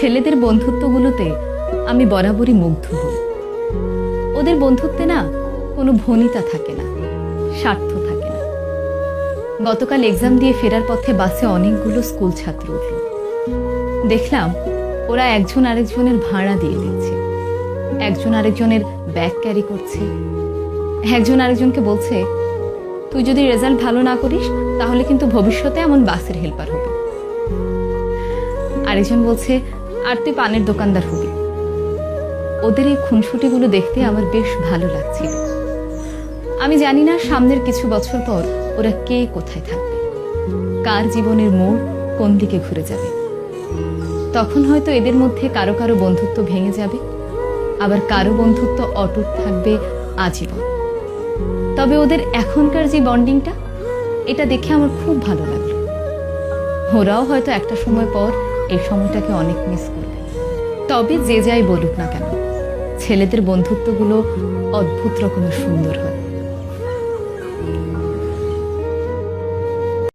ছেলেদের বন্ধুত্বগুলোতে আমি বরাবরই মুগ্ধ হই। ওদের বন্ধুত্বে না কোনো ভনিতা থাকে না, স্বার্থ থাকে না। গতকাল এক্সাম দিয়ে ফেরার পথে বাসে অনেকগুলো স্কুল ছাত্র উঠল। দেখলাম ওরা একজন আরেকজনের ভাড়া দিয়ে দিচ্ছে, একজন আরেকজনের ব্যাগ ক্যারি করছে, একজন আরেকজনকে বলছে, তুই যদি রেজাল্ট ভালো না করিস তাহলে কিন্তু ভবিষ্যতে এমন বাসের হেল্পার হবি। আরেকজন বলছে, আর তুই পানের দোকানদার হবি। ওদের এই খুনসুটিগুলো দেখতে আমার বেশ ভালো লাগছিল। আমি জানি না সামনের কিছু বছর পর ওরা কে কোথায় থাকবে, কার জীবনের মোড় কোন দিকে ঘুরে যাবে। তখন হয়তো এদের মধ্যে কারো কারো বন্ধুত্ব ভেঙে যাবে, আবার কারো বন্ধুত্ব অটুট থাকবে আজীবন। তবে ওদের এখনকার যে বন্ডিংটা, এটা দেখে আমার খুব ভালো লাগলো। ওরাও হয়তো একটা সময় পর এই সময়টাকে অনেক মিস করবে। তবে যে যাই বলুক না কেন, ছেলেদের বন্ধুত্বগুলো অদ্ভুত রকমের সুন্দর হয়।